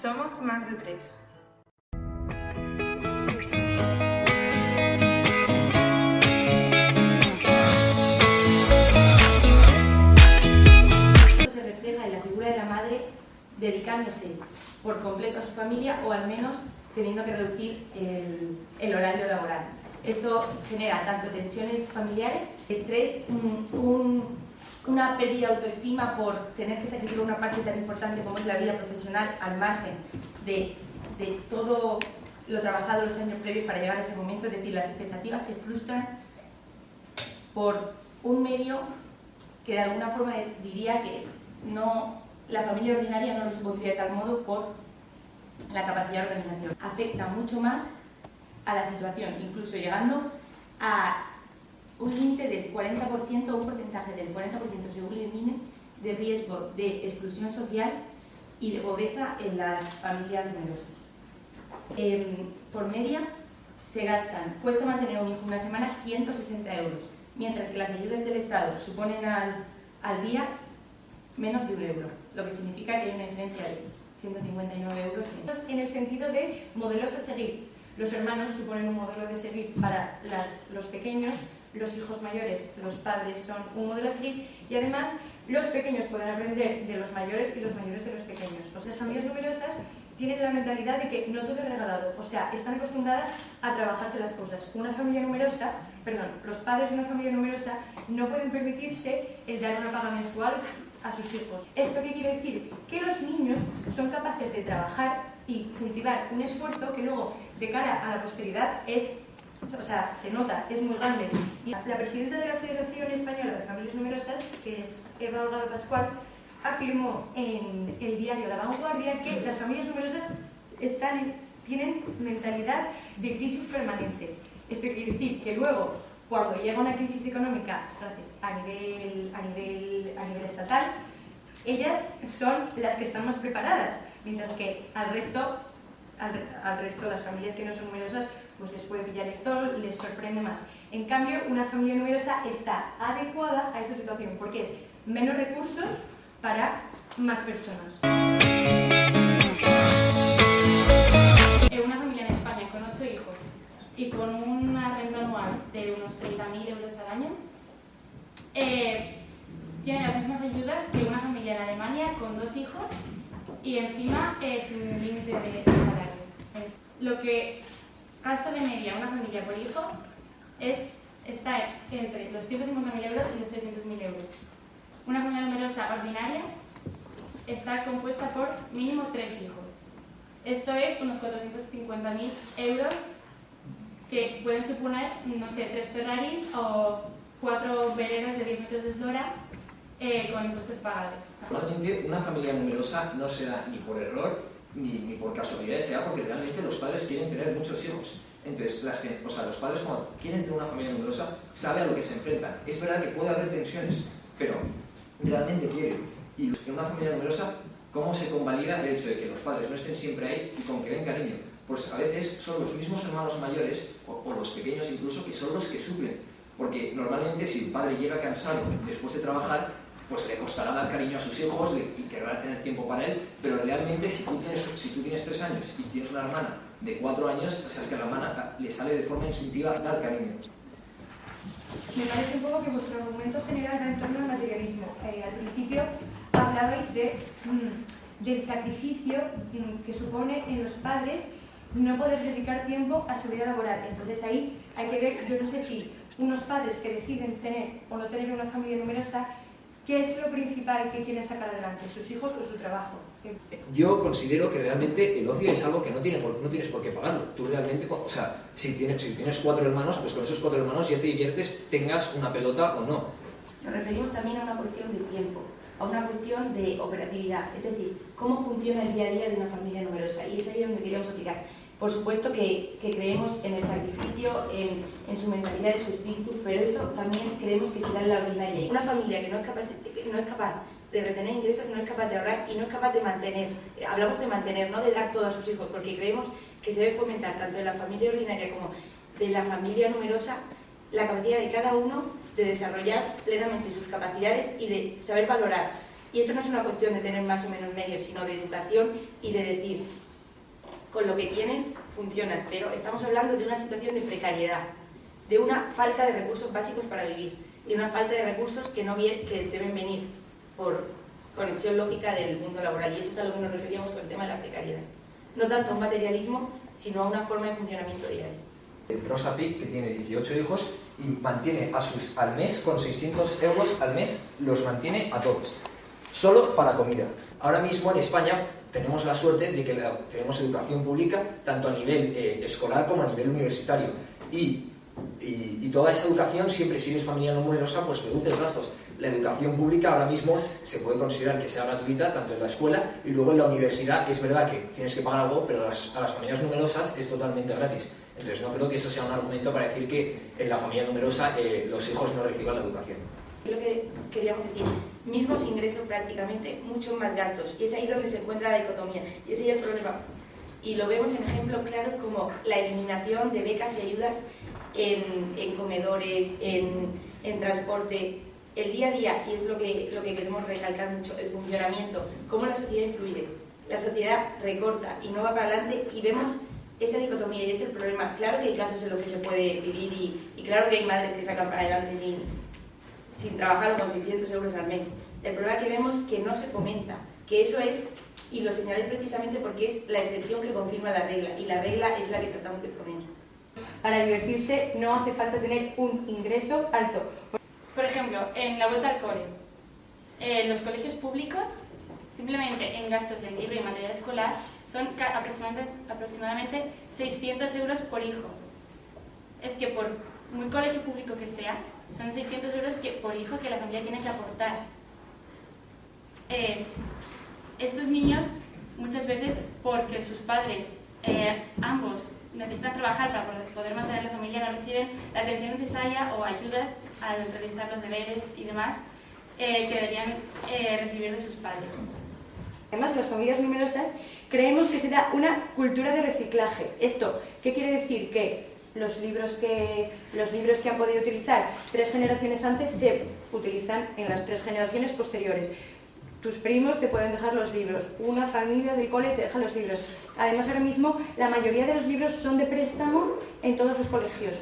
Somos más de 3. Se refleja en la figura de la madre dedicándose por completo a su familia o al menos teniendo que reducir el horario laboral. Esto genera tanto tensiones familiares, estrés, una pérdida de autoestima por tener que sacrificar una parte tan importante como es la vida profesional al margen de todo lo trabajado los años previos para llegar a ese momento. Es decir, las expectativas se frustran por un medio que de alguna forma diría que la familia ordinaria no lo supondría de tal modo por la capacidad de organización. Afecta mucho más a la situación, incluso llegando a un límite del 40% o un porcentaje del 40% según el INE de riesgo de exclusión social y de pobreza en las familias numerosas. Por media cuesta mantener un hijo una semana 160 euros, mientras que las ayudas del Estado suponen al día menos de €1, lo que significa que hay una diferencia de 159 euros. En el sentido de modelos a seguir. Los hermanos suponen un modelo de seguir para los pequeños, los hijos mayores, los padres son un modelo a seguir y además los pequeños pueden aprender de los mayores y los mayores de los pequeños. Las familias numerosas tienen la mentalidad de que no todo es regalado, o sea, están acostumbradas a trabajarse las cosas. Los padres de una familia numerosa no pueden permitirse el dar una paga mensual a sus hijos. ¿Esto qué quiere decir? Que los niños son capaces de trabajar y cultivar un esfuerzo que luego, de cara a la posteridad, se nota, es muy grande. Y la presidenta de la Federación Española de Familias Numerosas, que es Eva Holgado Pascual, afirmó en el diario La Vanguardia que las familias numerosas tienen mentalidad de crisis permanente. Esto quiere decir que luego, cuando llega una crisis económica a nivel estatal, ellas son las que están más preparadas, mientras que al resto, las familias que no son numerosas, pues les puede pillar el toro, les sorprende más. En cambio, una familia numerosa está adecuada a esa situación, porque es menos recursos para más personas. Una familia en España con 8 hijos y con una renta anual de unos 30.000 euros al año tiene las mismas ayudas que una familia en Alemania con 2 hijos y encima sin límite de salario. Lo que gasta de media una familia por hijo está entre los 150.000 euros y los 300.000 euros. Una familia numerosa ordinaria está compuesta por mínimo 3 hijos. Esto es unos 450.000 euros que pueden suponer, 3 Ferraris o 4 veleros de 10 metros de eslora con impuestos pagados. Normalmente una familia numerosa no se da ni por error ni por casualidad, sea porque realmente los padres quieren tener muchos hijos. Entonces, los padres cuando quieren tener una familia numerosa saben a lo que se enfrentan. Es verdad que puede haber tensiones, pero realmente quieren. Y en una familia numerosa, ¿cómo se convalida el hecho de que los padres no estén siempre ahí y con que den cariño? Pues a veces son los mismos hermanos mayores, o los pequeños incluso, que son los que suplen. Porque normalmente si el padre llega cansado después de trabajar, pues le costará dar cariño a sus hijos y querrá tener tiempo para él, pero realmente si tú tienes 3 años y tienes una hermana de 4 años, o sea, es que a la hermana le sale de forma instintiva dar cariño. Me parece un poco que vuestro argumento general era en torno al materialismo. Al principio hablabais del sacrificio que supone en los padres no poder dedicar tiempo a su vida laboral. Entonces ahí hay que ver, yo no sé si unos padres que deciden tener o no tener una familia numerosa, ¿qué es lo principal que quieren sacar adelante? ¿Sus hijos o su trabajo? Yo considero que realmente el ocio es algo que no tienes por qué pagarlo. Tú realmente, o sea, si tienes 4 hermanos, pues con esos 4 hermanos ya te diviertes, tengas una pelota o no. Nos referimos también a una cuestión de tiempo, a una cuestión de operatividad, es decir, cómo funciona el día a día de una familia numerosa. Y es ahí donde queríamos aplicar. Por supuesto que creemos en el sacrificio, en su mentalidad, en su espíritu, pero eso también creemos que se da en la ordinaria. Una familia que no es capaz de retener ingresos, no es capaz de ahorrar y no es capaz de mantener, hablamos de mantener, no de dar todo a sus hijos, porque creemos que se debe fomentar tanto en la familia ordinaria como de la familia numerosa la capacidad de cada uno de desarrollar plenamente sus capacidades y de saber valorar Y eso no es una cuestión de tener más o menos medios, sino de educación y de decir, con lo que tienes funcionas, pero estamos hablando de una situación de precariedad, de una falta de recursos básicos para vivir, y una falta de recursos que deben venir por conexión lógica del mundo laboral, y eso es a lo que nos referíamos con el tema de la precariedad. No tanto a un materialismo, sino a una forma de funcionamiento diario. Rosa Pic, que tiene 18 hijos y mantiene al mes, con 600 euros al mes, los mantiene a todos, solo para comida. Ahora mismo en España tenemos la suerte de que tenemos educación pública tanto a nivel escolar como a nivel universitario, y toda esa educación, siempre si eres familia numerosa, pues reduces gastos. La educación pública ahora mismo se puede considerar que sea gratuita, tanto en la escuela y luego en la universidad. Es verdad que tienes que pagar algo, pero a las familias numerosas es totalmente gratis. Entonces no creo que eso sea un argumento para decir que en la familia numerosa los hijos no reciban la educación. Es lo que queríamos decir, mismos ingresos prácticamente, muchos más gastos, y es ahí donde se encuentra la dicotomía, y ese es el problema. Y lo vemos en ejemplos claros como la eliminación de becas y ayudas en comedores, en transporte, el día a día, y es lo que queremos recalcar mucho, el funcionamiento, cómo la sociedad influye. La sociedad recorta y no va para adelante, y vemos esa dicotomía, y es el problema. Claro que hay casos en los que se puede vivir, y claro que hay madres que sacan para adelante sin trabajar o con 600 euros al mes. El problema que vemos es que no se fomenta, que eso es, y lo señalé precisamente porque es la excepción que confirma la regla, y la regla es la que tratamos de poner. Para divertirse no hace falta tener un ingreso alto. Por ejemplo, en la vuelta al cole, en los colegios públicos, simplemente en gastos en libro y material escolar, son aproximadamente 600 euros por hijo. Es que por muy colegio público que sea, son 600 euros por hijo que la familia tiene que aportar. Estos niños, muchas veces, porque sus padres, ambos, necesitan trabajar para poder mantener la familia, no reciben la atención necesaria o ayudas al realizar los deberes y demás que deberían recibir de sus padres. Además, las familias numerosas creemos que se da una cultura de reciclaje. ¿Esto qué quiere decir? Que los libros que han podido utilizar 3 generaciones antes se utilizan en las 3 generaciones posteriores. Tus primos te pueden dejar los libros, una familia del cole te deja los libros. Además, ahora mismo la mayoría de los libros son de préstamo en todos los colegios.